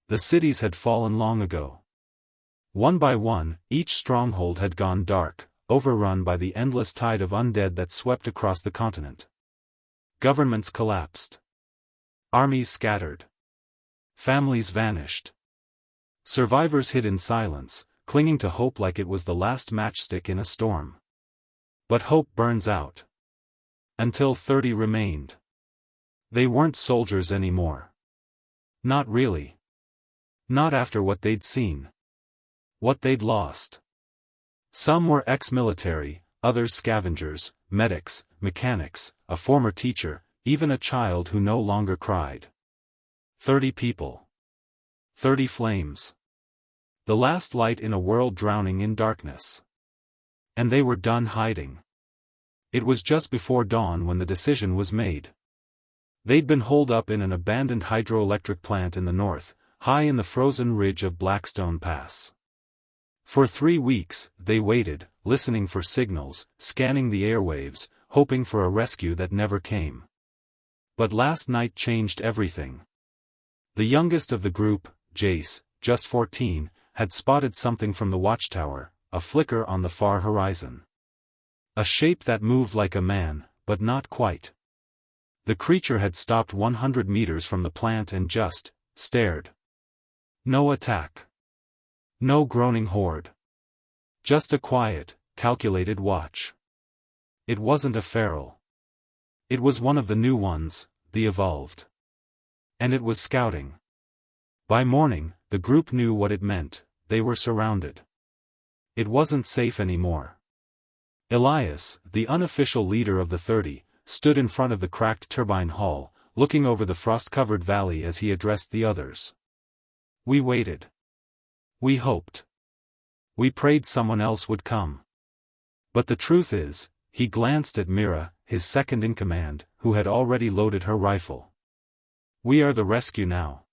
The cities had fallen long ago. One by one, each stronghold had gone dark, overrun by the endless tide of undead that swept across the continent. Governments collapsed. Armies scattered. Families vanished. Survivors hid in silence, clinging to hope like it was the last matchstick in a storm. But hope burns out. Until 30 remained. They weren't soldiers anymore. Not really. Not after what they'd seen. What they'd lost. Some were ex-military, others scavengers, medics, mechanics, a former teacher, even a child who no longer cried. 30 people. 30 flames. The last light in a world drowning in darkness. And they were done hiding. It was just before dawn when the decision was made. They'd been holed up in an abandoned hydroelectric plant in the north, high in the frozen ridge of Blackstone Pass. For 3 weeks, they waited, listening for signals, scanning the airwaves, hoping for a rescue that never came. But last night changed everything. The youngest of the group, Jace, just 14, had spotted something from the watchtower, a flicker on the far horizon. A shape that moved like a man, but not quite. The creature had stopped 100 meters from the plant and just stared. No attack. No groaning horde. Just a quiet, calculated watch. It wasn't a feral. It was one of the new ones, the evolved. And it was scouting. By morning, the group knew what it meant: they were surrounded. It wasn't safe anymore. Elias, the unofficial leader of the 30, stood in front of the cracked turbine hall, looking over the frost-covered valley as he addressed the others. We waited. We hoped. We prayed someone else would come. But the truth is, he glanced at Mira, his second-in-command, who had already loaded her rifle. We are the rescue now.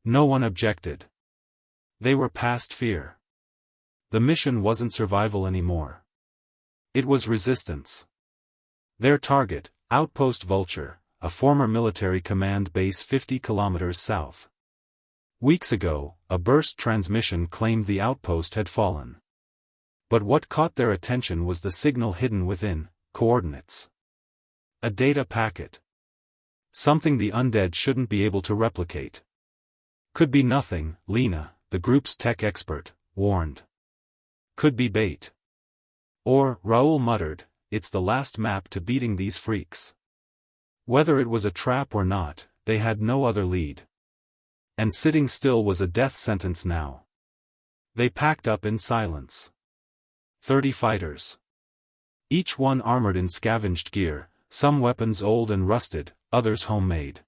No one objected. They were past fear. The mission wasn't survival anymore. It was resistance. Their target, Outpost Vulture, a former military command base 50 kilometers south. Weeks ago, a burst transmission claimed the outpost had fallen. But what caught their attention was the signal hidden within: coordinates. A data packet. Something the undead shouldn't be able to replicate. Could be nothing, Lena, the group's tech expert, warned. Could be bait. Or, Raoul muttered, it's the last map to beating these freaks. Whether it was a trap or not, they had no other lead. And sitting still was a death sentence now. They packed up in silence. 30 fighters. Each one armored in scavenged gear, some weapons old and rusted, others homemade.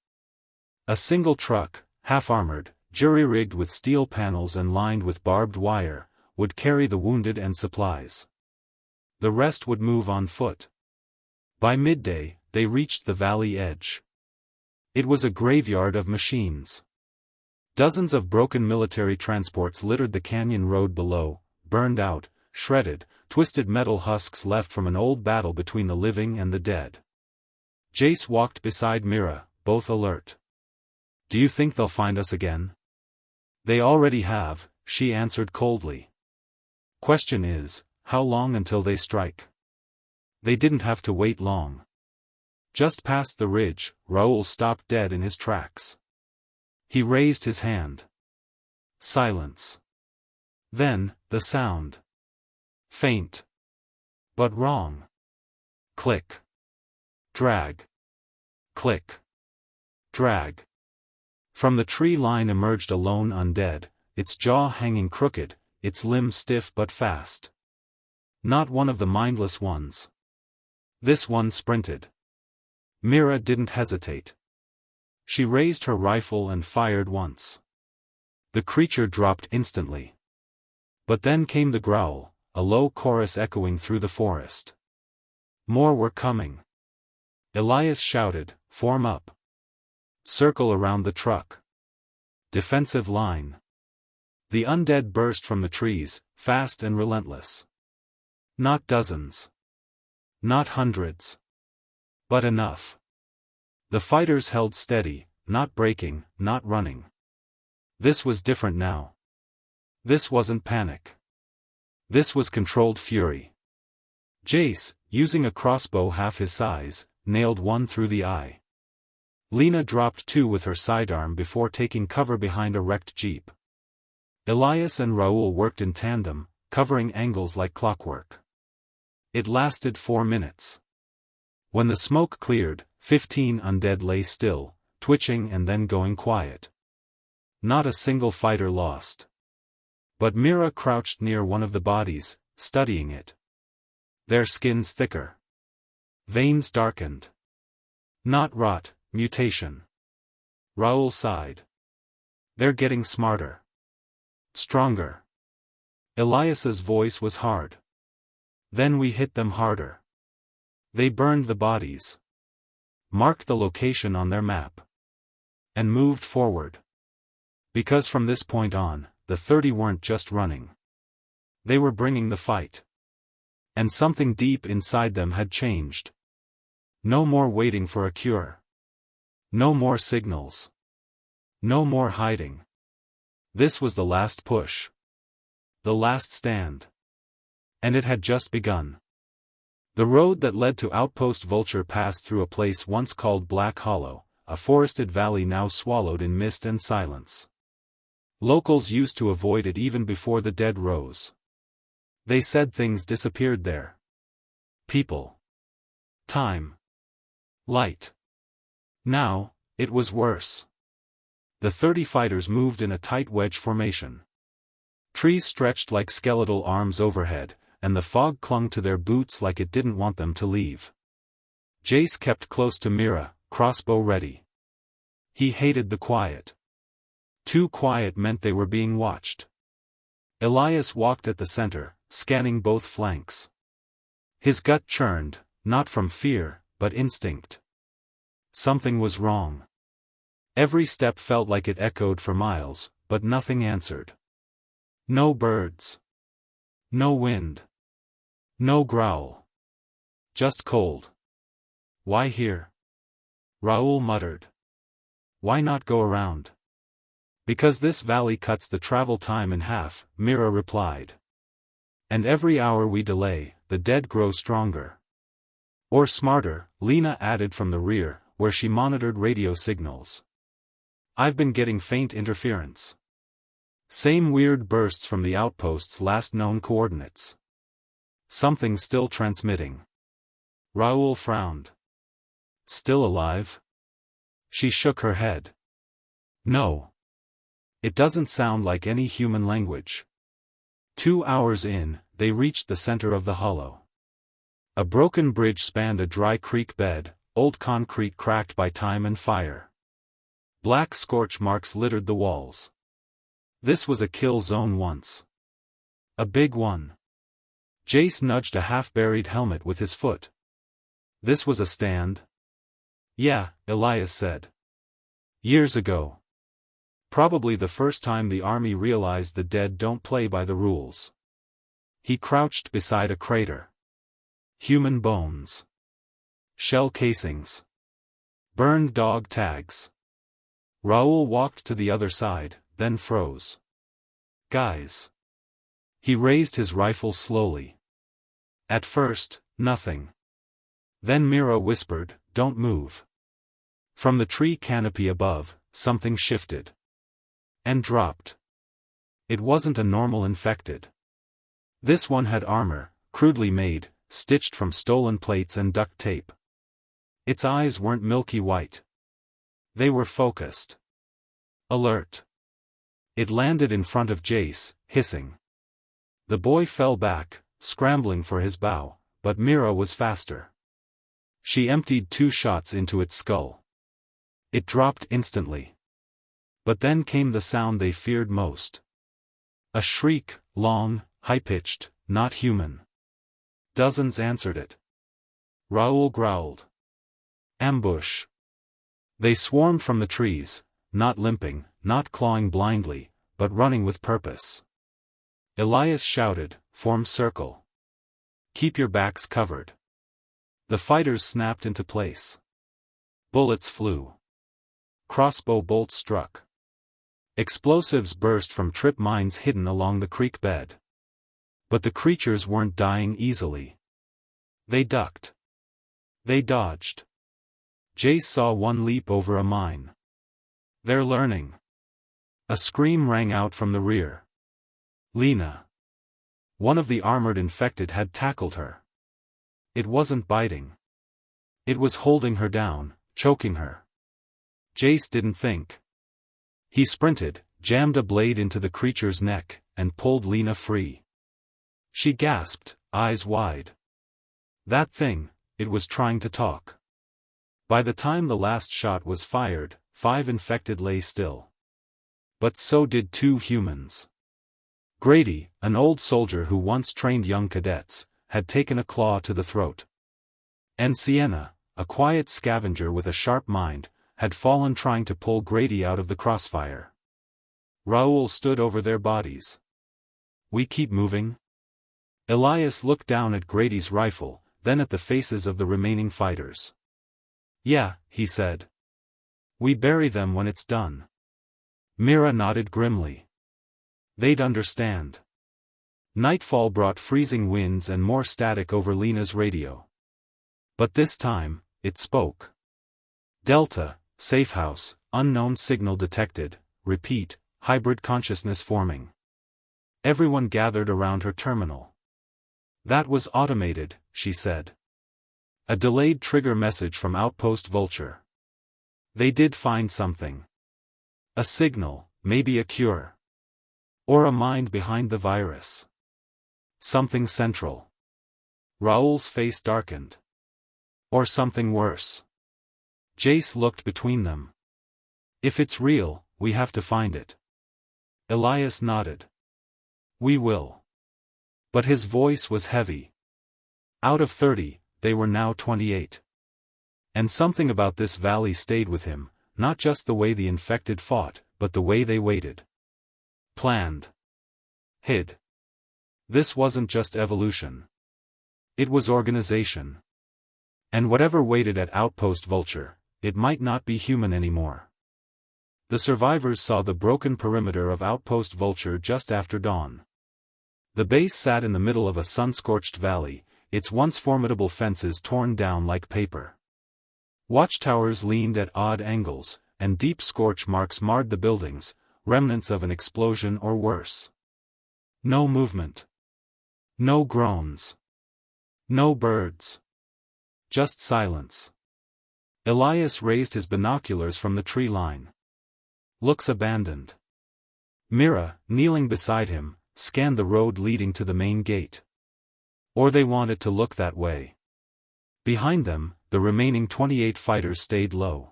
A single truck, half-armored, jury-rigged with steel panels and lined with barbed wire, would carry the wounded and supplies. The rest would move on foot. By midday, they reached the valley edge. It was a graveyard of machines. Dozens of broken military transports littered the canyon road below, burned out, shredded, twisted metal husks left from an old battle between the living and the dead. Jace walked beside Mira, both alert. Do you think they'll find us again? They already have, she answered coldly. Question is, how long until they strike? They didn't have to wait long. Just past the ridge, Raoul stopped dead in his tracks. He raised his hand. Silence. Then, the sound. Faint. But wrong. Click. Drag. Click. Drag. From the tree line emerged a lone undead, its jaw hanging crooked, its limbs stiff but fast. Not one of the mindless ones. This one sprinted. Mira didn't hesitate. She raised her rifle and fired once. The creature dropped instantly. But then came the growl, a low chorus echoing through the forest. More were coming. Elias shouted, "Form up. Circle around the truck. Defensive line." The undead burst from the trees, fast and relentless. Not dozens. Not hundreds. But enough. The fighters held steady, not breaking, not running. This was different now. This wasn't panic. This was controlled fury. Jace, using a crossbow half his size, nailed one through the eye. Lena dropped two with her sidearm before taking cover behind a wrecked jeep. Elias and Raoul worked in tandem, covering angles like clockwork. It lasted 4 minutes. When the smoke cleared, 15 undead lay still, twitching and then going quiet. Not a single fighter lost. But Mira crouched near one of the bodies, studying it. Their skins thicker. Veins darkened. Not rot, mutation. Raoul sighed. They're getting smarter. Stronger. Elias's voice was hard. Then we hit them harder. They burned the bodies. Marked the location on their map. And moved forward. Because from this point on, the 30 weren't just running. They were bringing the fight. And something deep inside them had changed. No more waiting for a cure. No more signals. No more hiding. This was the last push. The last stand. And it had just begun. The road that led to Outpost Vulture passed through a place once called Black Hollow, a forested valley now swallowed in mist and silence. Locals used to avoid it even before the dead rose. They said things disappeared there. People. Time. Light. Now, it was worse. The 30 fighters moved in a tight wedge formation. Trees stretched like skeletal arms overhead, and the fog clung to their boots like it didn't want them to leave. Jace kept close to Mira, crossbow ready. He hated the quiet. Too quiet meant they were being watched. Elias walked at the center, scanning both flanks. His gut churned, not from fear, but instinct. Something was wrong. Every step felt like it echoed for miles, but nothing answered. No birds. No wind. No growl. Just cold. Why here? Raoul muttered. Why not go around? Because this valley cuts the travel time in half, Mira replied. And every hour we delay, the dead grow stronger. Or smarter, Lena added from the rear, where she monitored radio signals. I've been getting faint interference. Same weird bursts from the outpost's last known coordinates. Something still transmitting. Raoul frowned. Still alive? She shook her head. No. It doesn't sound like any human language. 2 hours in, they reached the center of the hollow. A broken bridge spanned a dry creek bed, old concrete cracked by time and fire. Black scorch marks littered the walls. This was a kill zone once. A big one. Jace nudged a half-buried helmet with his foot. This was a stand? Yeah, Elias said. Years ago. Probably the first time the army realized the dead don't play by the rules. He crouched beside a crater. Human bones. Shell casings. Burned dog tags. Raoul walked to the other side, then froze. Guys. He raised his rifle slowly. At first, nothing. Then Mira whispered, "Don't move." From the tree canopy above, something shifted. And dropped. It wasn't a normal infected. This one had armor, crudely made, stitched from stolen plates and duct tape. Its eyes weren't milky white. They were focused. Alert. It landed in front of Jace, hissing. The boy fell back, scrambling for his bow, but Mira was faster. She emptied 2 shots into its skull. It dropped instantly. But then came the sound they feared most. A shriek, long, high-pitched, not human. Dozens answered it. Raoul growled. Ambush. They swarmed from the trees, not limping, not clawing blindly, but running with purpose. Elias shouted, "Form circle. Keep your backs covered." The fighters snapped into place. Bullets flew. Crossbow bolts struck. Explosives burst from trip mines hidden along the creek bed. But the creatures weren't dying easily. They ducked. They dodged. Jace saw one leap over a mine. They're learning. A scream rang out from the rear. Lena. One of the armored infected had tackled her. It wasn't biting. It was holding her down, choking her. Jace didn't think. He sprinted, jammed a blade into the creature's neck, and pulled Lena free. She gasped, eyes wide. That thing, it was trying to talk. By the time the last shot was fired, 5 infected lay still. But so did 2 humans. Grady, an old soldier who once trained young cadets, had taken a claw to the throat. And Sienna, a quiet scavenger with a sharp mind, had fallen trying to pull Grady out of the crossfire. Raoul stood over their bodies. We keep moving? Elias looked down at Grady's rifle, then at the faces of the remaining fighters. Yeah, he said. We bury them when it's done. Mira nodded grimly. They'd understand. Nightfall brought freezing winds and more static over Lena's radio. But this time, it spoke. Delta, safe house, unknown signal detected, repeat, hybrid consciousness forming. Everyone gathered around her terminal. That was automated, she said. A delayed trigger message from Outpost Vulture. They did find something. A signal, maybe a cure. Or a mind behind the virus. Something central. Raoul's face darkened. Or something worse. Jace looked between them. If it's real, we have to find it. Elias nodded. We will. But his voice was heavy. Out of 30, they were now 28. And something about this valley stayed with him, not just the way the infected fought, but the way they waited. Planned. Hid. This wasn't just evolution. It was organization. And whatever waited at Outpost Vulture, it might not be human anymore. The survivors saw the broken perimeter of Outpost Vulture just after dawn. The base sat in the middle of a sun-scorched valley, its once formidable fences torn down like paper. Watchtowers leaned at odd angles, and deep scorch marks marred the buildings, remnants of an explosion or worse. No movement. No groans. No birds. Just silence. Elias raised his binoculars from the tree line. Looks abandoned. Mira, kneeling beside him, scanned the road leading to the main gate. Or they wanted to look that way. Behind them, the remaining 28 fighters stayed low.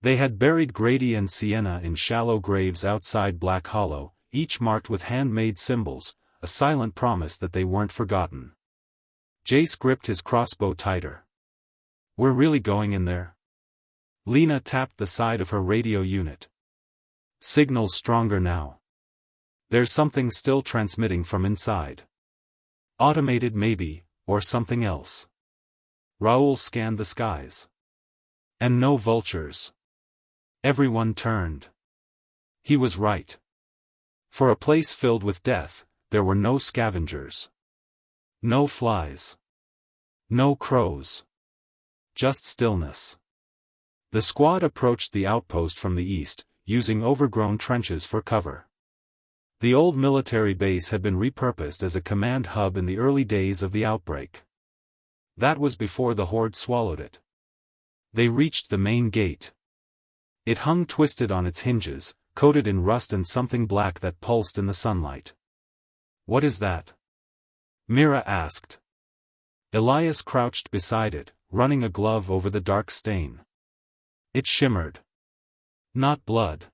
They had buried Grady and Sienna in shallow graves outside Black Hollow, each marked with handmade symbols, a silent promise that they weren't forgotten. Jace gripped his crossbow tighter. We're really going in there? Lena tapped the side of her radio unit. Signal's stronger now. There's something still transmitting from inside. Automated maybe, or something else. Raoul scanned the skies. And no vultures. Everyone turned. He was right. For a place filled with death, there were no scavengers. No flies. No crows. Just stillness. The squad approached the outpost from the east, using overgrown trenches for cover. The old military base had been repurposed as a command hub in the early days of the outbreak. That was before the Horde swallowed it. They reached the main gate. It hung twisted on its hinges, coated in rust and something black that pulsed in the sunlight. What is that? Mira asked. Elias crouched beside it, running a glove over the dark stain. It shimmered. Not blood.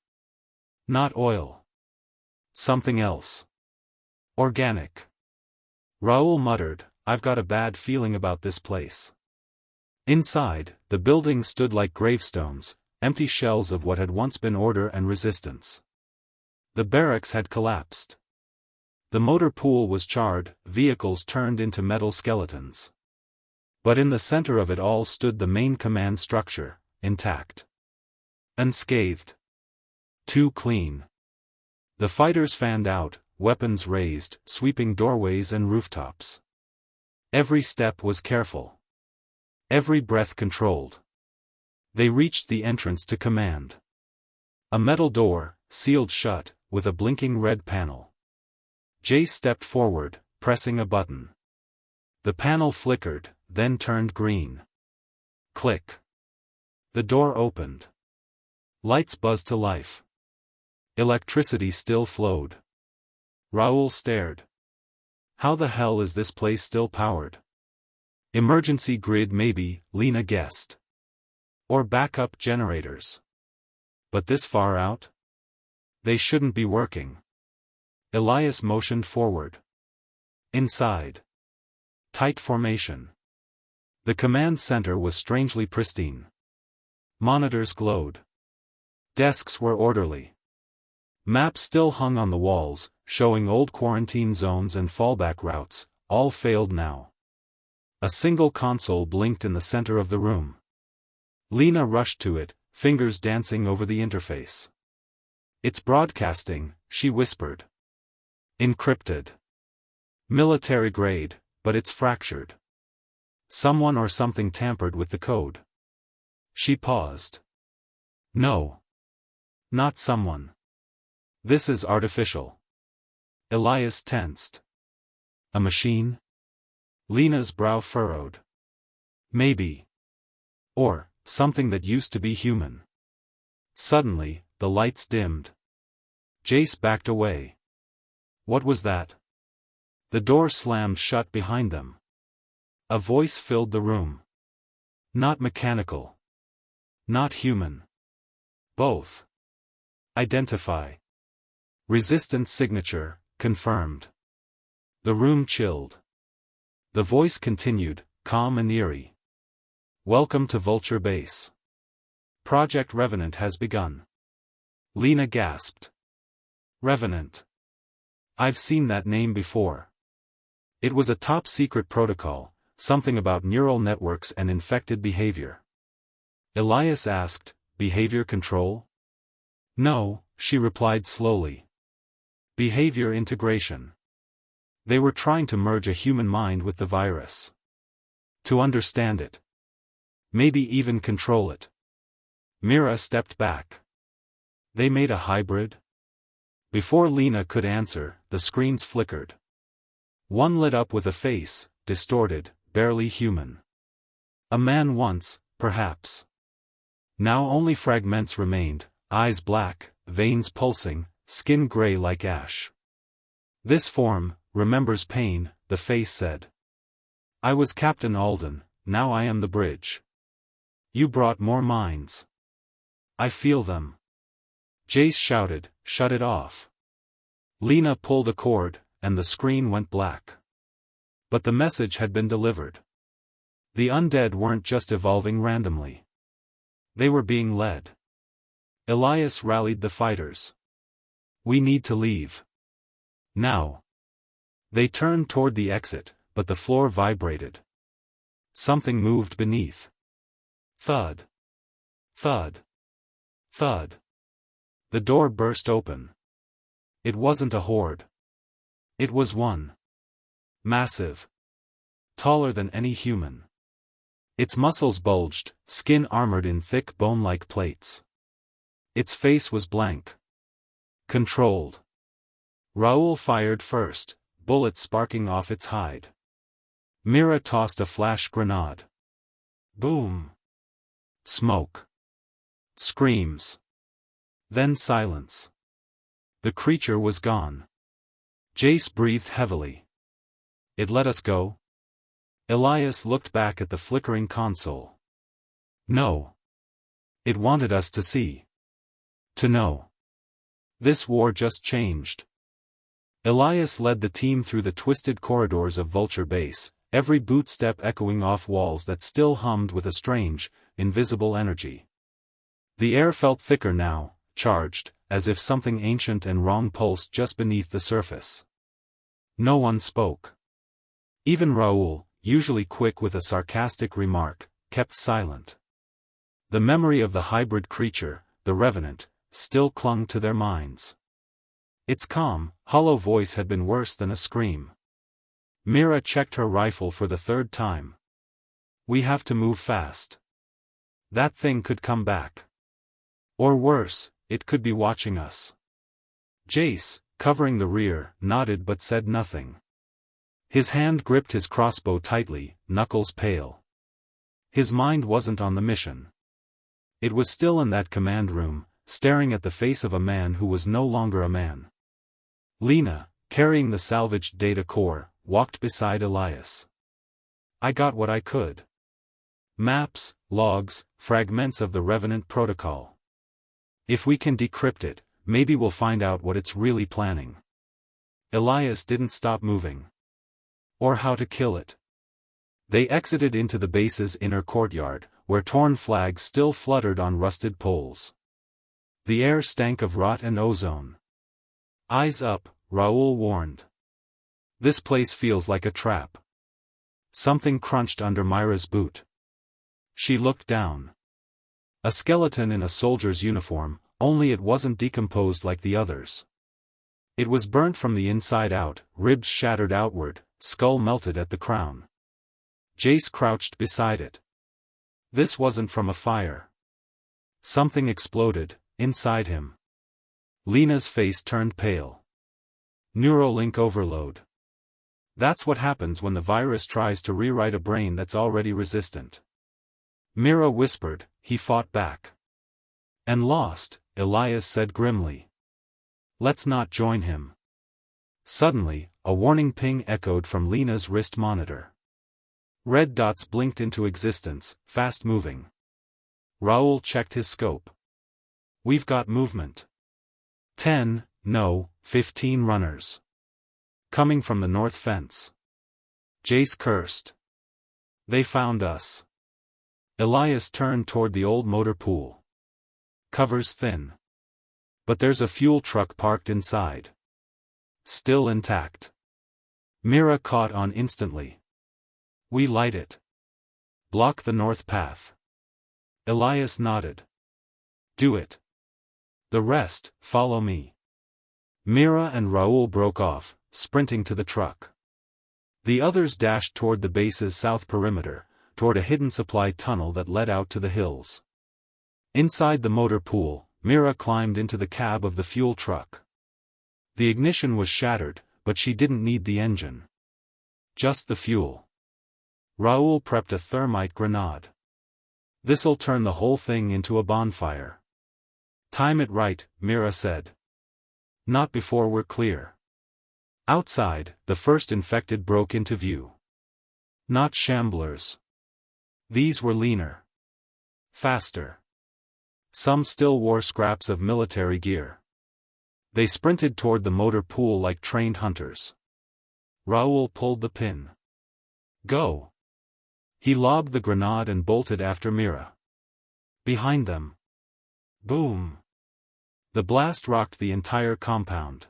Not oil. Something else. Organic. Raoul muttered, I've got a bad feeling about this place. Inside, the building stood like gravestones, empty shells of what had once been order and resistance. The barracks had collapsed. The motor pool was charred, vehicles turned into metal skeletons. But in the center of it all stood the main command structure, intact. Unscathed. Too clean. The fighters fanned out, weapons raised, sweeping doorways and rooftops. Every step was careful. Every breath controlled. They reached the entrance to command. A metal door, sealed shut, with a blinking red panel. Jace stepped forward, pressing a button. The panel flickered, then turned green. Click. The door opened. Lights buzzed to life. Electricity still flowed. Raoul stared. How the hell is this place still powered? Emergency grid maybe, Lena guessed. Or backup generators. But this far out? They shouldn't be working. Elias motioned forward. Inside. Tight formation. The command center was strangely pristine. Monitors glowed. Desks were orderly. Maps still hung on the walls, showing old quarantine zones and fallback routes, all failed now. A single console blinked in the center of the room. Lena rushed to it, fingers dancing over the interface. It's broadcasting, she whispered. Encrypted. Military grade, but it's fractured. Someone or something tampered with the code. She paused. No. Not someone. This is artificial. Elias tensed. A machine? Lena's brow furrowed. Maybe. Or, something that used to be human. Suddenly, the lights dimmed. Jace backed away. What was that? The door slammed shut behind them. A voice filled the room. Not mechanical. Not human. Both. Identify. Resistance signature, confirmed. The room chilled. The voice continued, calm and eerie. Welcome to Vulture Base. Project Revenant has begun. Lena gasped. Revenant. I've seen that name before. It was a top-secret protocol, something about neural networks and infected behavior. Elias asked, behavior control? No, she replied slowly. Behavior integration. They were trying to merge a human mind with the virus. To understand it. Maybe even control it. Mira stepped back. They made a hybrid? Before Lena could answer, the screens flickered. One lit up with a face, distorted, barely human. A man once, perhaps. Now only fragments remained, eyes black, veins pulsing, skin gray like ash. This form remembers pain, the face said. I was Captain Alden, now I am the bridge. You brought more minds. I feel them. Jace shouted, shut it off. Lena pulled a cord, and the screen went black. But the message had been delivered. The undead weren't just evolving randomly. They were being led. Elias rallied the fighters. We need to leave. Now. They turned toward the exit, but the floor vibrated. Something moved beneath. Thud. Thud. Thud. The door burst open. It wasn't a horde. It was one. Massive. Taller than any human. Its muscles bulged, skin armored in thick bone-like plates. Its face was blank. Controlled. Raoul fired first, bullets sparking off its hide. Mira tossed a flash grenade. Boom. Smoke. Screams. Then silence. The creature was gone. Jace breathed heavily. It let us go? Elias looked back at the flickering console. No. It wanted us to see. To know. This war just changed. Elias led the team through the twisted corridors of Vulture Base, every boot step echoing off walls that still hummed with a strange, invisible energy. The air felt thicker now, charged, as if something ancient and wrong pulsed just beneath the surface. No one spoke. Even Raoul, usually quick with a sarcastic remark, kept silent. The memory of the hybrid creature, the Revenant, still clung to their minds. Its calm, hollow voice had been worse than a scream. Mira checked her rifle for the third time. We have to move fast. That thing could come back. Or worse, it could be watching us. Jace, covering the rear, nodded but said nothing. His hand gripped his crossbow tightly, knuckles pale. His mind wasn't on the mission. It was still in that command room, staring at the face of a man who was no longer a man. Lena, carrying the salvaged data core, walked beside Elias. I got what I could. Maps, logs, fragments of the Revenant protocol. If we can decrypt it, maybe we'll find out what it's really planning. Elias didn't stop moving. Or how to kill it. They exited into the base's inner courtyard, where torn flags still fluttered on rusted poles. The air stank of rot and ozone. Eyes up, Raoul warned. This place feels like a trap. Something crunched under Myra's boot. She looked down. A skeleton in a soldier's uniform, only it wasn't decomposed like the others. It was burnt from the inside out, ribs shattered outward, skull melted at the crown. Jace crouched beside it. This wasn't from a fire. Something exploded, inside him. Lena's face turned pale. Neuralink overload. That's what happens when the virus tries to rewrite a brain that's already resistant. Mira whispered, he fought back. And lost, Elias said grimly. Let's not join him. Suddenly, a warning ping echoed from Lena's wrist monitor. Red dots blinked into existence, fast-moving. Raoul checked his scope. We've got movement. 10, no, 15 runners. Coming from the north fence. Jace cursed. They found us. Elias turned toward the old motor pool. Cover's thin. But there's a fuel truck parked inside. Still intact. Mira caught on instantly. We light it. Block the north path. Elias nodded. Do it. The rest, follow me. Mira and Raoul broke off, sprinting to the truck. The others dashed toward the base's south perimeter, toward a hidden supply tunnel that led out to the hills. Inside the motor pool, Mira climbed into the cab of the fuel truck. The ignition was shattered, but she didn't need the engine. Just the fuel. Raoul prepped a thermite grenade. This'll turn the whole thing into a bonfire. Time it right, Mira said. Not before we're clear. Outside, the first infected broke into view. Not shamblers. These were leaner. Faster. Some still wore scraps of military gear. They sprinted toward the motor pool like trained hunters. Raoul pulled the pin. Go. He lobbed the grenade and bolted after Mira. Behind them. Boom. The blast rocked the entire compound.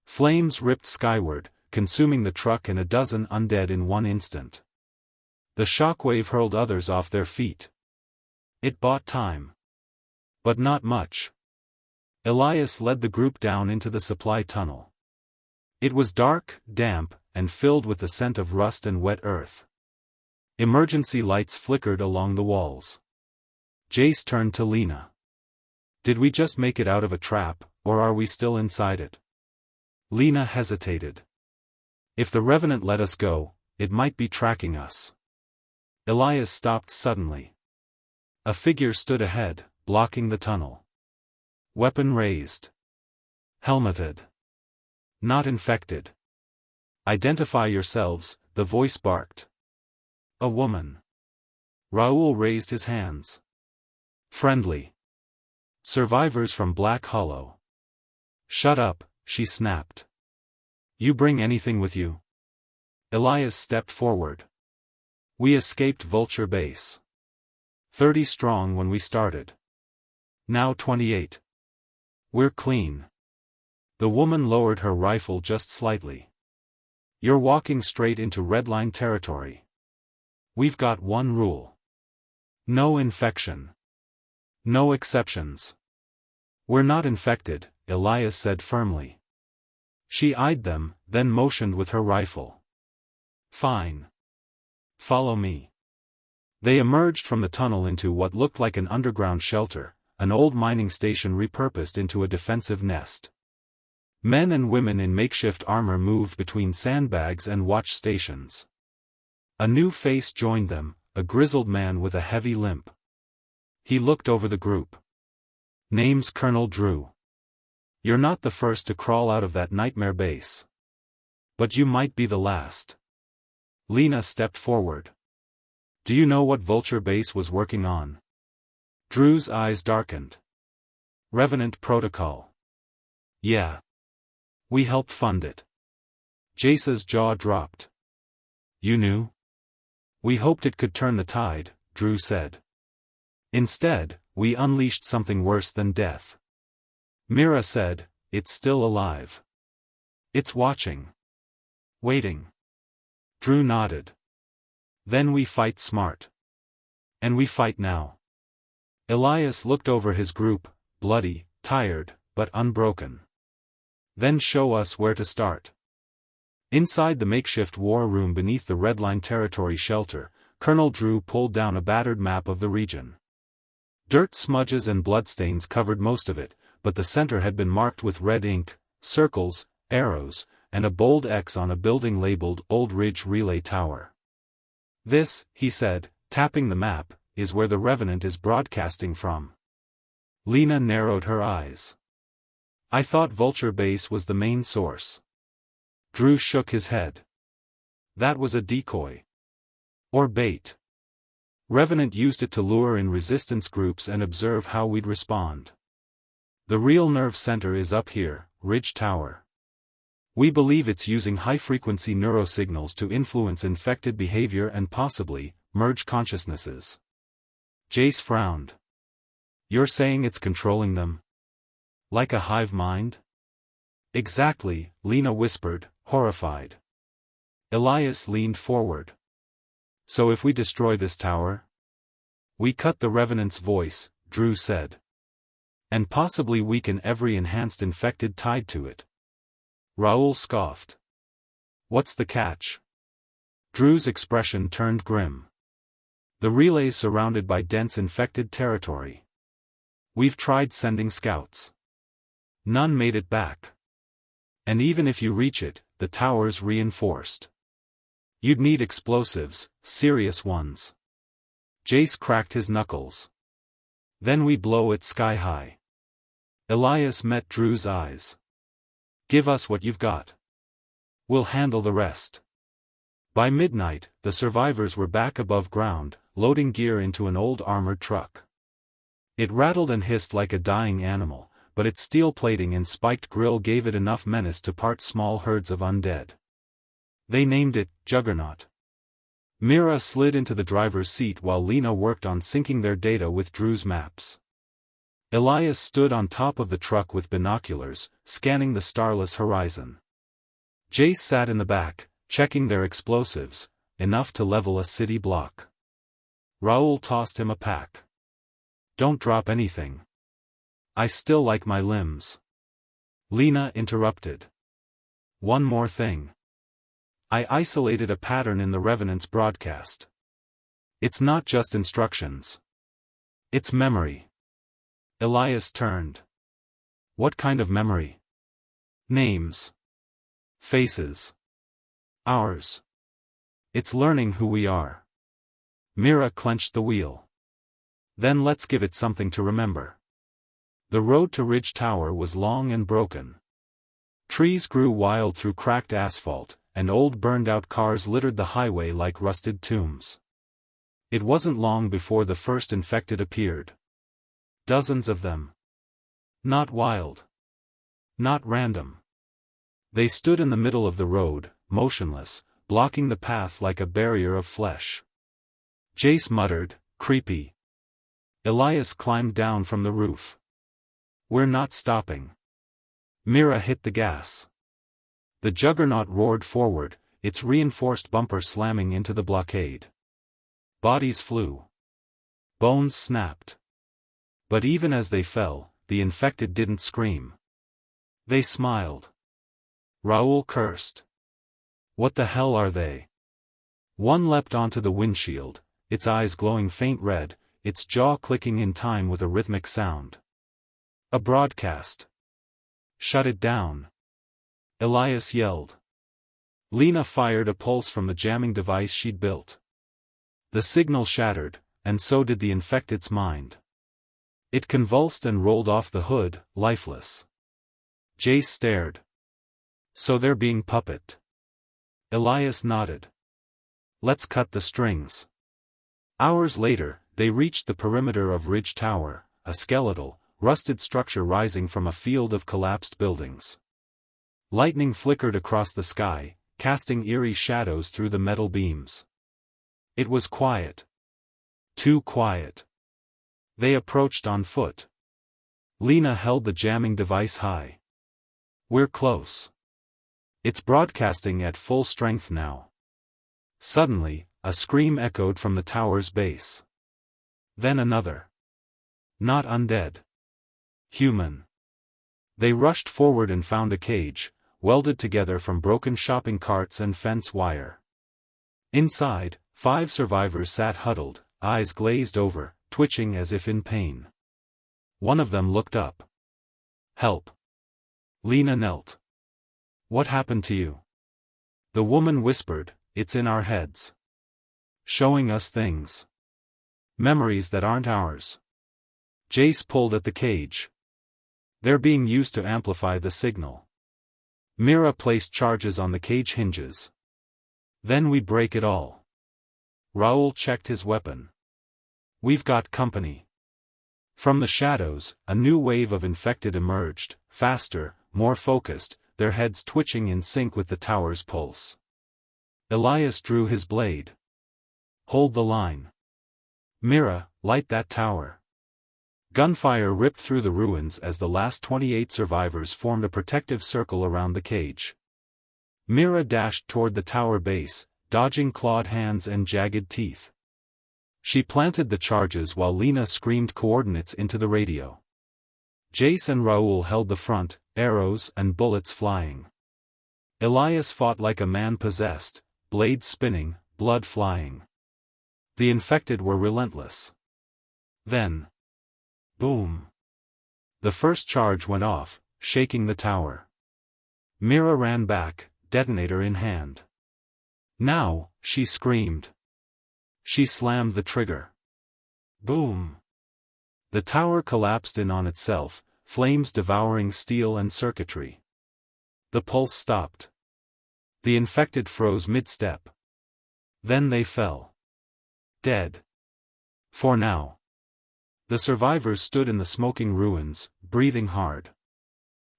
Flames ripped skyward, consuming the truck and a dozen undead in one instant. The shockwave hurled others off their feet. It bought time. But not much. Elias led the group down into the supply tunnel. It was dark, damp, and filled with the scent of rust and wet earth. Emergency lights flickered along the walls. Jace turned to Lena. Did we just make it out of a trap, or are we still inside it? Lena hesitated. If the Revenant let us go, it might be tracking us. Elias stopped suddenly. A figure stood ahead, blocking the tunnel. Weapon raised. Helmeted. Not infected. Identify yourselves, the voice barked. A woman. Raoul raised his hands. Friendly. Survivors from Black Hollow. Shut up, she snapped. You bring anything with you? Elias stepped forward. We escaped Vulture Base. 30 strong when we started. Now 28. We're clean. The woman lowered her rifle just slightly. You're walking straight into Redline territory. We've got one rule. No infection. No exceptions. We're not infected, Elias said firmly. She eyed them, then motioned with her rifle. Fine. Follow me. They emerged from the tunnel into what looked like an underground shelter, an old mining station repurposed into a defensive nest. Men and women in makeshift armor moved between sandbags and watch stations. A new face joined them, a grizzled man with a heavy limp. He looked over the group. Name's Colonel Drew. You're not the first to crawl out of that nightmare base. But you might be the last. Lena stepped forward. Do you know what Vulture Base was working on? Drew's eyes darkened. Revenant Protocol. Yeah. We helped fund it. Jace's jaw dropped. You knew? We hoped it could turn the tide, Drew said. Instead, we unleashed something worse than death. Mira said, it's still alive. It's watching. Waiting. Drew nodded. Then we fight smart. And we fight now. Elias looked over his group, bloody, tired, but unbroken. Then show us where to start. Inside the makeshift war room beneath the Redline Territory shelter, Colonel Drew pulled down a battered map of the region. Dirt smudges and bloodstains covered most of it, but the center had been marked with red ink, circles, arrows, and a bold X on a building labeled Old Ridge Relay Tower. This, he said, tapping the map, is where the Revenant is broadcasting from. Lena narrowed her eyes. I thought Vulture Base was the main source. Drew shook his head. That was a decoy. Or bait. Revenant used it to lure in resistance groups and observe how we'd respond. The real nerve center is up here, Ridge Tower. We believe it's using high-frequency neurosignals to influence infected behavior and possibly, merge consciousnesses. Jace frowned. You're saying it's controlling them? Like a hive mind? Exactly, Lena whispered, horrified. Elias leaned forward. So if we destroy this tower? We cut the Revenant's voice, Drew said. And possibly weaken every enhanced infected tied to it. Raoul scoffed. What's the catch? Drew's expression turned grim. The relay's surrounded by dense infected territory. We've tried sending scouts. None made it back. And even if you reach it, the tower's reinforced. You'd need explosives, serious ones. Jace cracked his knuckles. Then we blow it sky high. Elias met Drew's eyes. Give us what you've got. We'll handle the rest. By midnight, the survivors were back above ground, loading gear into an old armored truck. It rattled and hissed like a dying animal, but its steel plating and spiked grille gave it enough menace to part small herds of undead. They named it Juggernaut. Mira slid into the driver's seat while Lena worked on syncing their data with Drew's maps. Elias stood on top of the truck with binoculars, scanning the starless horizon. Jace sat in the back, checking their explosives, enough to level a city block. Raoul tossed him a pack. Don't drop anything. I still like my limbs. Lena interrupted. One more thing. I isolated a pattern in the Revenant's broadcast. It's not just instructions. It's memory. Elias turned. What kind of memory? Names. Faces. Ours. It's learning who we are. Mira clenched the wheel. Then let's give it something to remember. The road to Ridge Tower was long and broken. Trees grew wild through cracked asphalt, and old burned-out cars littered the highway like rusted tombs. It wasn't long before the first infected appeared. Dozens of them. Not wild. Not random. They stood in the middle of the road, motionless, blocking the path like a barrier of flesh. Jace muttered, creepy. Elias climbed down from the roof. We're not stopping. Mira hit the gas. The Juggernaut roared forward, its reinforced bumper slamming into the blockade. Bodies flew. Bones snapped. But even as they fell, the infected didn't scream. They smiled. Raoul cursed. What the hell are they? One leapt onto the windshield, its eyes glowing faint red, its jaw clicking in time with a rhythmic sound. A broadcast. Shut it down. Elias yelled. Lena fired a pulse from the jamming device she'd built. The signal shattered, and so did the infected's mind. It convulsed and rolled off the hood, lifeless. Jace stared. So they're being puppeted. Elias nodded. Let's cut the strings. Hours later, they reached the perimeter of Ridge Tower, a skeletal, rusted structure rising from a field of collapsed buildings. Lightning flickered across the sky, casting eerie shadows through the metal beams. It was quiet. Too quiet. They approached on foot. Lena held the jamming device high. We're close. It's broadcasting at full strength now. Suddenly, a scream echoed from the tower's base. Then another. Not undead. Human. They rushed forward and found a cage, welded together from broken shopping carts and fence wire. Inside, 5 survivors sat huddled, eyes glazed over, twitching as if in pain. One of them looked up. Help. Lena knelt. What happened to you? The woman whispered, it's in our heads. Showing us things. Memories that aren't ours. Jace pulled at the cage. They're being used to amplify the signal. Mira placed charges on the cage hinges. Then we break it all. Raoul checked his weapon. We've got company. From the shadows, a new wave of infected emerged, faster, more focused, their heads twitching in sync with the tower's pulse. Elias drew his blade. Hold the line. Mira, light that tower. Gunfire ripped through the ruins as the last 28 survivors formed a protective circle around the cage. Mira dashed toward the tower base, dodging clawed hands and jagged teeth. She planted the charges while Lena screamed coordinates into the radio. Jace and Raoul held the front, arrows and bullets flying. Elias fought like a man possessed, blades spinning, blood flying. The infected were relentless. Then. Boom. The first charge went off, shaking the tower. Mira ran back, detonator in hand. Now, she screamed. She slammed the trigger. Boom. The tower collapsed in on itself, flames devouring steel and circuitry. The pulse stopped. The infected froze mid-step. Then they fell. Dead. For now. The survivors stood in the smoking ruins, breathing hard.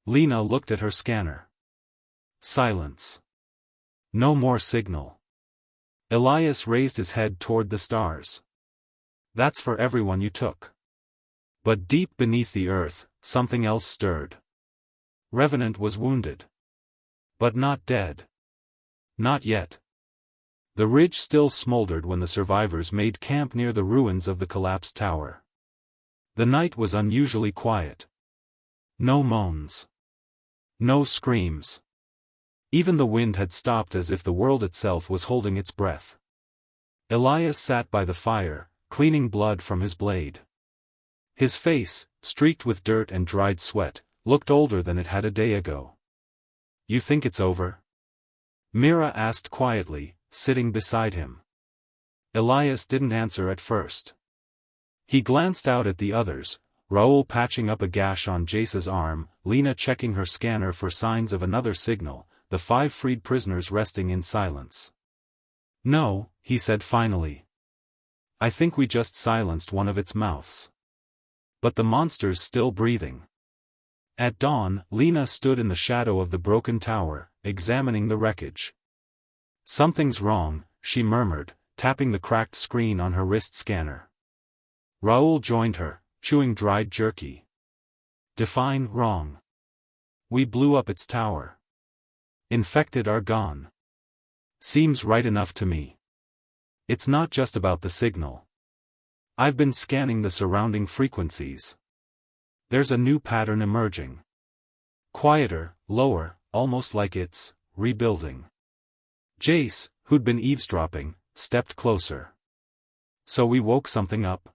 Lena looked at her scanner. Silence. No more signal. Elias raised his head toward the stars. That's for everyone you took. But deep beneath the earth, something else stirred. Revenant was wounded. But not dead. Not yet. The ridge still smoldered when the survivors made camp near the ruins of the collapsed tower. The night was unusually quiet. No moans. No screams. Even the wind had stopped as if the world itself was holding its breath. Elias sat by the fire, cleaning blood from his blade. His face, streaked with dirt and dried sweat, looked older than it had a day ago. You think it's over? Mira asked quietly, sitting beside him. Elias didn't answer at first. He glanced out at the others, Raoul patching up a gash on Jace's arm, Lena checking her scanner for signs of another signal, the 5 freed prisoners resting in silence. No, he said finally. I think we just silenced one of its mouths. But the monster's still breathing. At dawn, Lena stood in the shadow of the broken tower, examining the wreckage. Something's wrong, she murmured, tapping the cracked screen on her wrist scanner. Raoul joined her, chewing dried jerky. Define wrong. We blew up its tower. Infected are gone. Seems right enough to me. It's not just about the signal. I've been scanning the surrounding frequencies. There's a new pattern emerging. Quieter, lower, almost like it's rebuilding. Jace, who'd been eavesdropping, stepped closer. So we woke something up?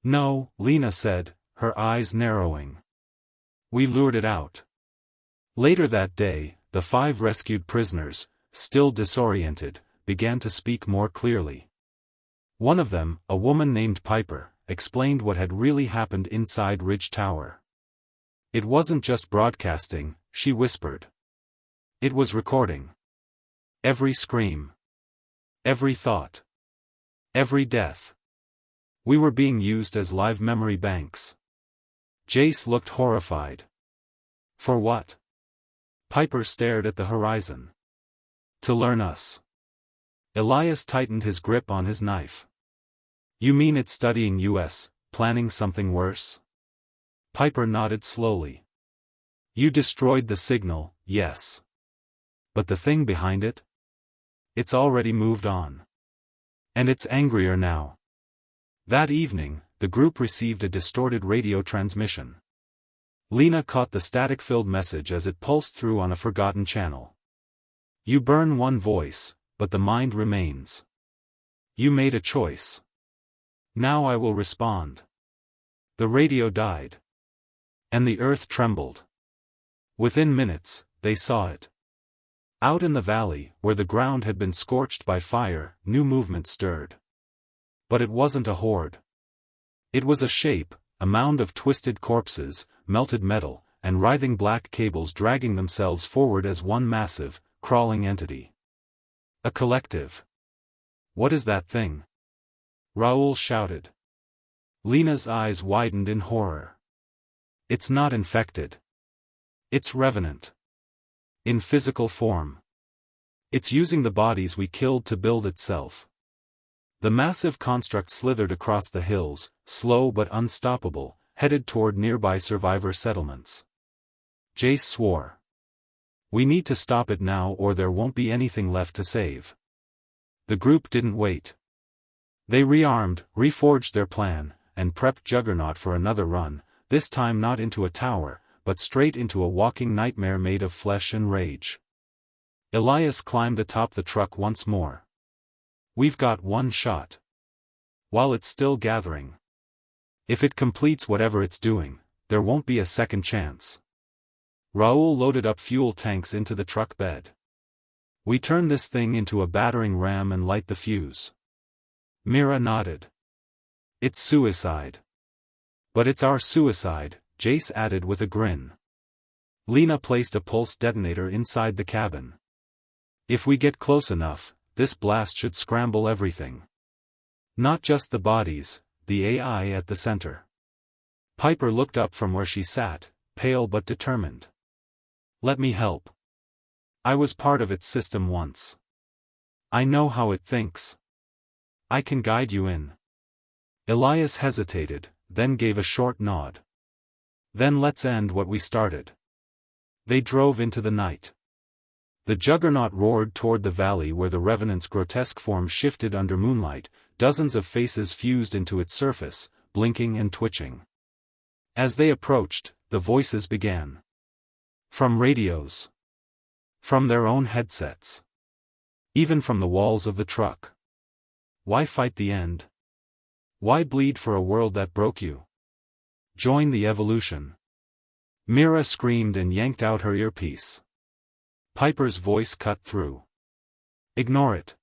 No, Lena said, her eyes narrowing. We lured it out. Later that day, the 5 rescued prisoners, still disoriented, began to speak more clearly. One of them, a woman named Piper, explained what had really happened inside Ridge Tower. It wasn't just broadcasting, she whispered. It was recording. Every scream. Every thought. Every death. We were being used as live memory banks. Jace looked horrified. For what? Piper stared at the horizon. To learn us. Elias tightened his grip on his knife. You mean it's studying us, planning something worse? Piper nodded slowly. You destroyed the signal, yes. But the thing behind it? It's already moved on. And it's angrier now. That evening, the group received a distorted radio transmission. Lena caught the static-filled message as it pulsed through on a forgotten channel. You burn one voice, but the mind remains. You made a choice. Now I will respond. The radio died. And the earth trembled. Within minutes, they saw it. Out in the valley, where the ground had been scorched by fire, new movement stirred. But it wasn't a horde. It was a shape, a mound of twisted corpses, melted metal, and writhing black cables dragging themselves forward as one massive, crawling entity. A collective. What is that thing? Raoul shouted. Lena's eyes widened in horror. It's not infected. It's revenant. In physical form. It's using the bodies we killed to build itself. The massive construct slithered across the hills, slow but unstoppable, headed toward nearby survivor settlements. Jace swore. We need to stop it now or there won't be anything left to save. The group didn't wait. They rearmed, reforged their plan, and prepped Juggernaut for another run, this time not into a tower, but straight into a walking nightmare made of flesh and rage. Elias climbed atop the truck once more. We've got one shot. While it's still gathering. If it completes whatever it's doing, there won't be a second chance. Raoul loaded up fuel tanks into the truck bed. We turn this thing into a battering ram and light the fuse. Mira nodded. It's suicide. But it's our suicide, Jace added with a grin. Lena placed a pulse detonator inside the cabin. If we get close enough, this blast should scramble everything. Not just the bodies, the AI at the center. Piper looked up from where she sat, pale but determined. Let me help. I was part of its system once. I know how it thinks. I can guide you in. Elias hesitated, then gave a short nod. Then let's end what we started. They drove into the night. The Juggernaut roared toward the valley where the Revenant's grotesque form shifted under moonlight, dozens of faces fused into its surface, blinking and twitching. As they approached, the voices began. From radios. From their own headsets. Even from the walls of the truck. Why fight the end? Why bleed for a world that broke you? Join the evolution. Mira screamed and yanked out her earpiece. Piper's voice cut through. Ignore it.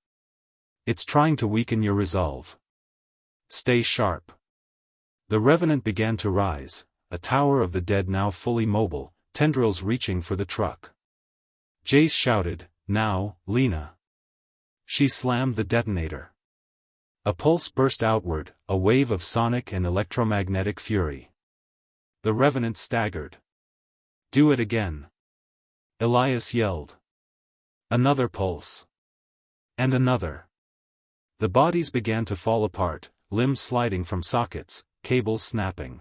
It's trying to weaken your resolve. Stay sharp. The Revenant began to rise, a tower of the dead now fully mobile, tendrils reaching for the truck. Jace shouted, Now, Lena. She slammed the detonator. A pulse burst outward, a wave of sonic and electromagnetic fury. The Revenant staggered. Do it again. Elias yelled. Another pulse. And another. The bodies began to fall apart, limbs sliding from sockets, cables snapping.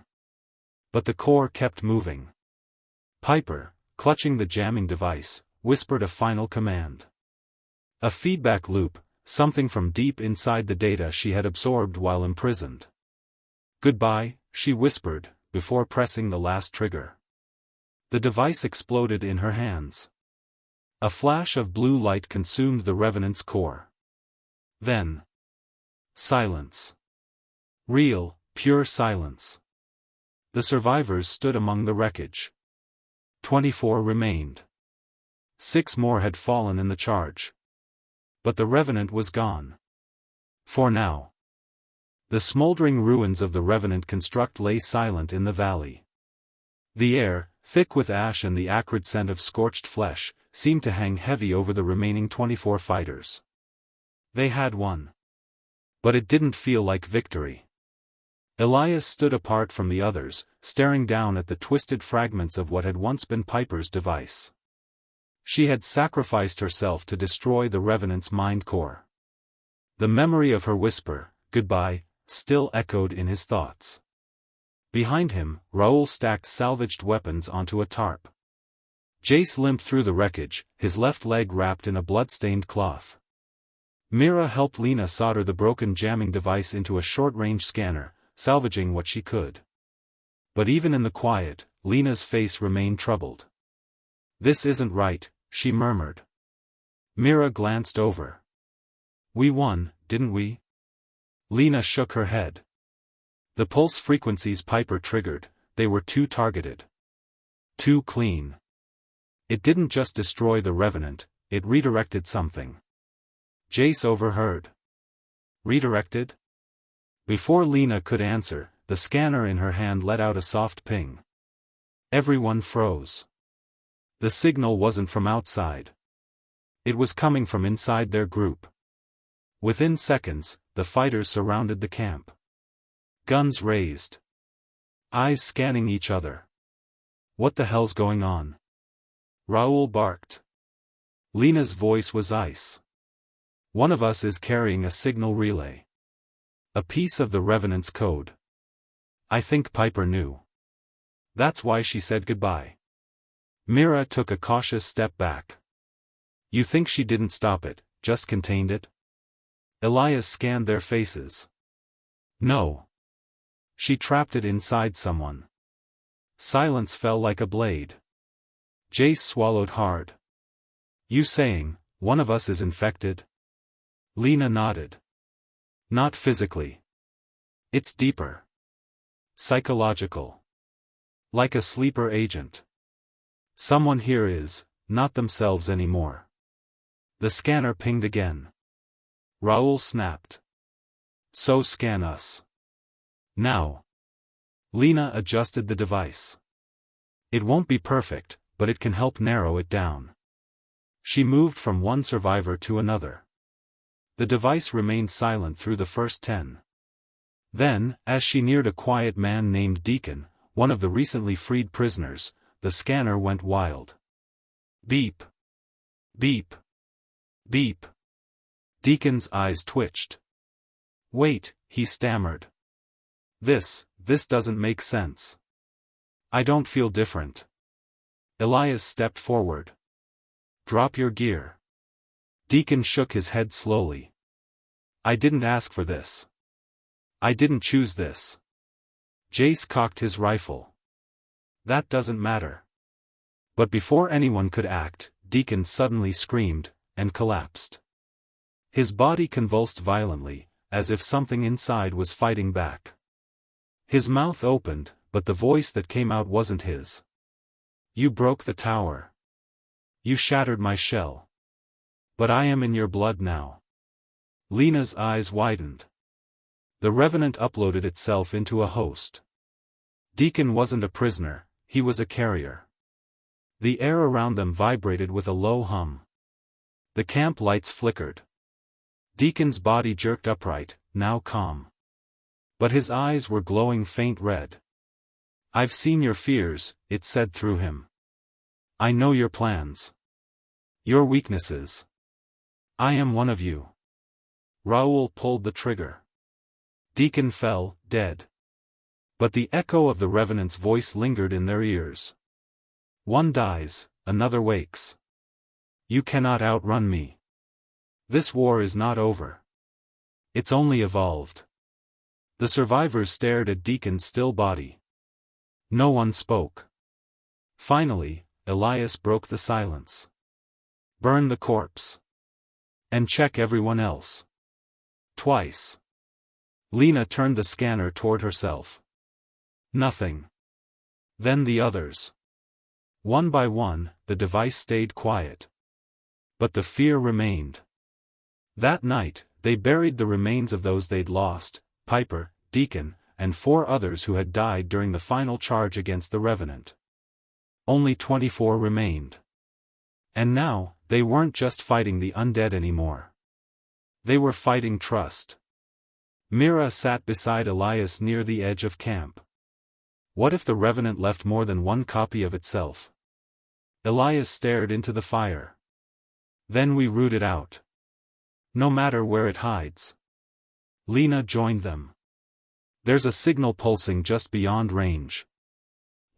But the core kept moving. Piper, clutching the jamming device, whispered a final command. A feedback loop, something from deep inside the data she had absorbed while imprisoned. Goodbye, she whispered, before pressing the last trigger. The device exploded in her hands. A flash of blue light consumed the revenant's core. Then, silence. Real, pure silence. The survivors stood among the wreckage. 24 remained. 6 more had fallen in the charge. But the revenant was gone. For now. The smoldering ruins of the revenant construct lay silent in the valley. The air, thick with ash and the acrid scent of scorched flesh, seemed to hang heavy over the remaining 24 fighters. They had won. But it didn't feel like victory. Elias stood apart from the others, staring down at the twisted fragments of what had once been Piper's device. She had sacrificed herself to destroy the revenant's mind core. The memory of her whisper, "Goodbye," still echoed in his thoughts. Behind him, Raoul stacked salvaged weapons onto a tarp. Jace limped through the wreckage, his left leg wrapped in a blood-stained cloth. Mira helped Lena solder the broken jamming device into a short-range scanner, salvaging what she could. But even in the quiet, Lena's face remained troubled. "This isn't right," she murmured. Mira glanced over. "We won, didn't we?" Lena shook her head. The pulse frequencies Piper triggered, they were too targeted. Too clean. It didn't just destroy the revenant, it redirected something. Jace overheard. Redirected? Before Lena could answer, the scanner in her hand let out a soft ping. Everyone froze. The signal wasn't from outside. It was coming from inside their group. Within seconds, the fighters surrounded the camp. Guns raised. Eyes scanning each other. "What the hell's going on?" Raoul barked. Lena's voice was ice. "One of us is carrying a signal relay. A piece of the Revenant's code. I think Piper knew. That's why she said goodbye." Mira took a cautious step back. "You think she didn't stop it, just contained it?" Elias scanned their faces. "No. She trapped it inside someone." Silence fell like a blade. Jace swallowed hard. "You saying, one of us is infected?" Lena nodded. "Not physically. It's deeper. Psychological. Like a sleeper agent. Someone here is, not themselves anymore." The scanner pinged again. Raoul snapped. "So scan us. Now." Lena adjusted the device. "It won't be perfect, but it can help narrow it down." She moved from one survivor to another. The device remained silent through the first 10. Then, as she neared a quiet man named Deacon, one of the recently freed prisoners, the scanner went wild. Beep. Beep. Beep. Deacon's eyes twitched. "Wait," he stammered. This doesn't make sense. I don't feel different." Elias stepped forward. "Drop your gear." Deacon shook his head slowly. "I didn't ask for this. I didn't choose this." Jace cocked his rifle. "That doesn't matter." But before anyone could act, Deacon suddenly screamed, and collapsed. His body convulsed violently, as if something inside was fighting back. His mouth opened, but the voice that came out wasn't his. "You broke the tower. You shattered my shell. But I am in your blood now." Lena's eyes widened. The Revenant uploaded itself into a host. Deacon wasn't a prisoner, he was a carrier. The air around them vibrated with a low hum. The camp lights flickered. Deacon's body jerked upright, now calm. But his eyes were glowing faint red. "I've seen your fears," it said through him. "I know your plans. Your weaknesses. I am one of you." Raoul pulled the trigger. Deacon fell, dead. But the echo of the Revenant's voice lingered in their ears. "One dies, another wakes. You cannot outrun me. This war is not over. It's only evolved." The survivors stared at Deacon's still body. No one spoke. Finally, Elias broke the silence. Burn the corpse. And check everyone else. Twice. Lena turned the scanner toward herself. Nothing. Then the others. One by one, the device stayed quiet. But the fear remained. That night, they buried the remains of those they'd lost, Piper, Deacon, and 4 others who had died during the final charge against the Revenant. Only 24 remained. And now, they weren't just fighting the undead anymore. They were fighting trust. Mira sat beside Elias near the edge of camp. What if the Revenant left more than one copy of itself? Elias stared into the fire. Then we root it out. No matter where it hides. Lena joined them. There's a signal pulsing just beyond range.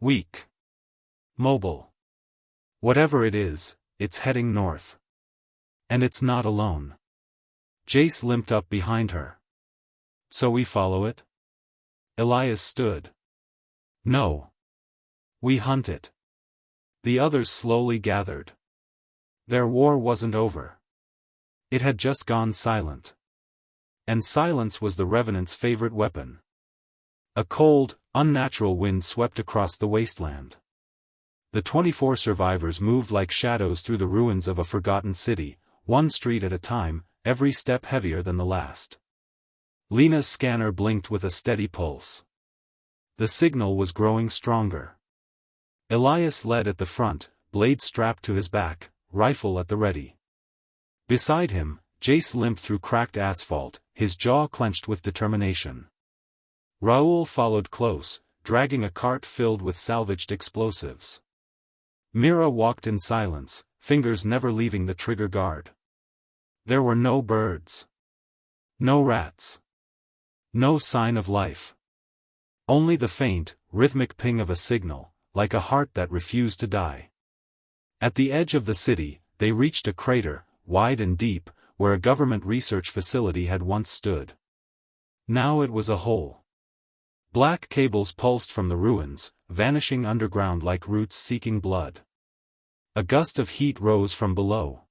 Weak. Mobile. Whatever it is, it's heading north. And it's not alone. Jace limped up behind her. So we follow it? Elias stood. No. We hunt it. The others slowly gathered. Their war wasn't over. It had just gone silent. And silence was the Revenant's favorite weapon. A cold, unnatural wind swept across the wasteland. The 24 survivors moved like shadows through the ruins of a forgotten city, one street at a time, every step heavier than the last. Lena's scanner blinked with a steady pulse. The signal was growing stronger. Elias led at the front, blade strapped to his back, rifle at the ready. Beside him, Jace limped through cracked asphalt, his jaw clenched with determination. Raoul followed close, dragging a cart filled with salvaged explosives. Mira walked in silence, fingers never leaving the trigger guard. There were no birds. No rats. No sign of life. Only the faint, rhythmic ping of a signal, like a heart that refused to die. At the edge of the city, they reached a crater, wide and deep, where a government research facility had once stood. Now it was a hole. Black cables pulsed from the ruins, vanishing underground like roots seeking blood. A gust of heat rose from below.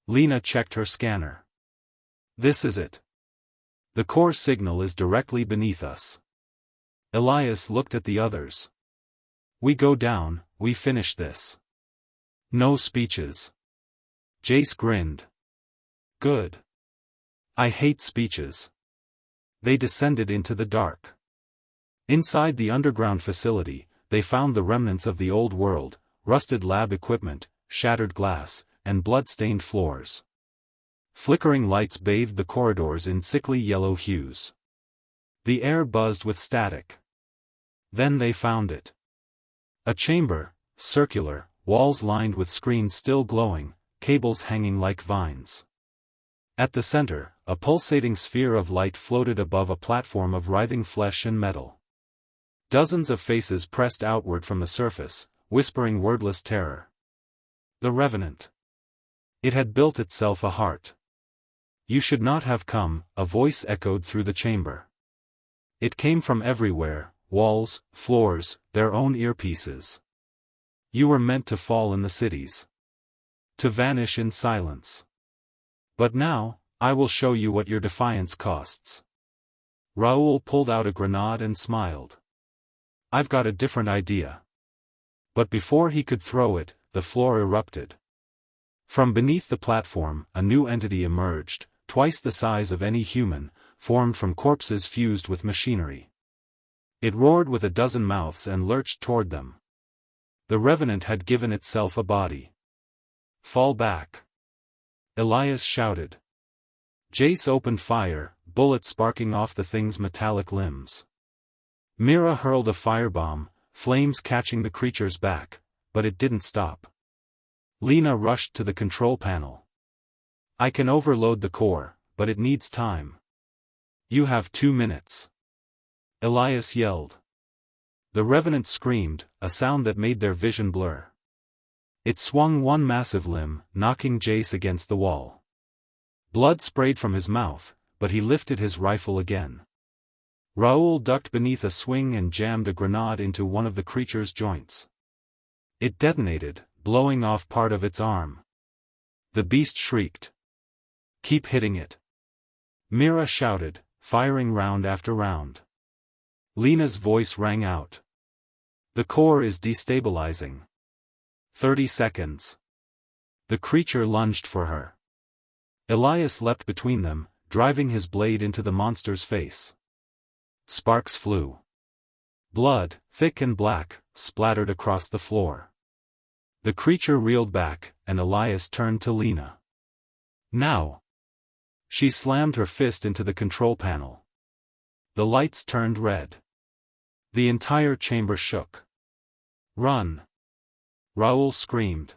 Lena checked her scanner. This is it. The core signal is directly beneath us. Elias looked at the others. We go down, we finish this. No speeches. Jace grinned. Good. I hate speeches. They descended into the dark. Inside the underground facility, they found the remnants of the old world, rusted lab equipment, shattered glass, and blood-stained floors. Flickering lights bathed the corridors in sickly yellow hues. The air buzzed with static. Then they found it. A chamber, circular, walls lined with screens still glowing, cables hanging like vines. At the center, a pulsating sphere of light floated above a platform of writhing flesh and metal. Dozens of faces pressed outward from the surface, whispering wordless terror. The Revenant. It had built itself a heart. You should not have come, a voice echoed through the chamber. It came from everywhere, walls, floors, their own earpieces. You were meant to fall in the cities. To vanish in silence. But now, I will show you what your defiance costs. Raoul pulled out a grenade and smiled. I've got a different idea. But before he could throw it, the floor erupted. From beneath the platform, a new entity emerged, twice the size of any human, formed from corpses fused with machinery. It roared with a dozen mouths and lurched toward them. The Revenant had given itself a body. Fall back. Elias shouted. Jace opened fire, bullets sparking off the thing's metallic limbs. Mira hurled a firebomb, flames catching the creature's back, but it didn't stop. Lena rushed to the control panel. I can overload the core, but it needs time. You have 2 minutes. Elias yelled. The Revenant screamed, a sound that made their vision blur. It swung one massive limb, knocking Jace against the wall. Blood sprayed from his mouth, but he lifted his rifle again. Raoul ducked beneath a swing and jammed a grenade into one of the creature's joints. It detonated, blowing off part of its arm. The beast shrieked. "Keep hitting it!" Mira shouted, firing round after round. Lena's voice rang out. "The core is destabilizing. 30 seconds. The creature lunged for her. Elias leapt between them, driving his blade into the monster's face. Sparks flew. Blood, thick and black, splattered across the floor. The creature reeled back, and Elias turned to Lena. "Now!" She slammed her fist into the control panel. The lights turned red. The entire chamber shook. "Run!" Raoul screamed.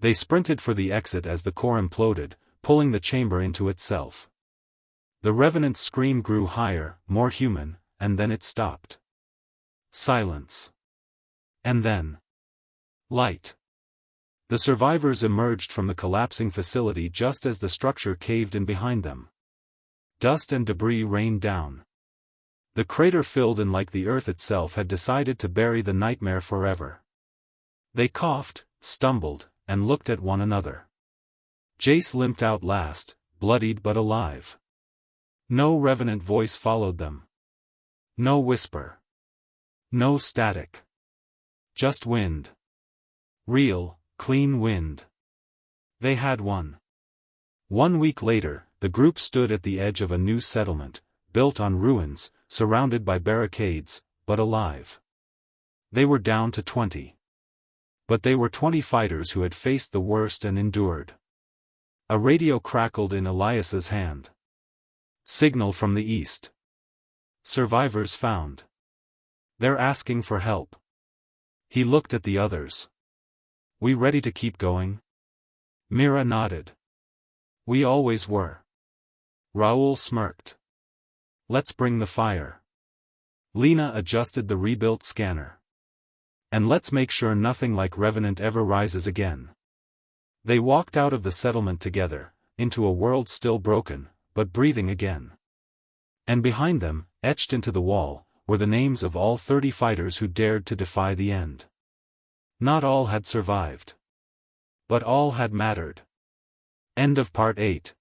They sprinted for the exit as the core imploded, pulling the chamber into itself. The revenant's scream grew higher, more human, and then it stopped. Silence. And then light. The survivors emerged from the collapsing facility just as the structure caved in behind them. Dust and debris rained down. The crater filled in like the earth itself had decided to bury the nightmare forever. They coughed, stumbled, and looked at one another. Jace limped out last, bloodied but alive. No revenant voice followed them. No whisper. No static. Just wind. Real, clean wind. They had won. 1 week later, the group stood at the edge of a new settlement, built on ruins, surrounded by barricades, but alive. They were down to 20. But they were 20 fighters who had faced the worst and endured. A radio crackled in Elias's hand. Signal from the east. Survivors found. They're asking for help. He looked at the others. We ready to keep going? Mira nodded. We always were. Raoul smirked. Let's bring the fire. Lena adjusted the rebuilt scanner. And let's make sure nothing like Revenant ever rises again. They walked out of the settlement together, into a world still broken, but breathing again. And behind them, etched into the wall, were the names of all 30 fighters who dared to defy the end. Not all had survived. But all had mattered. End of Part 8.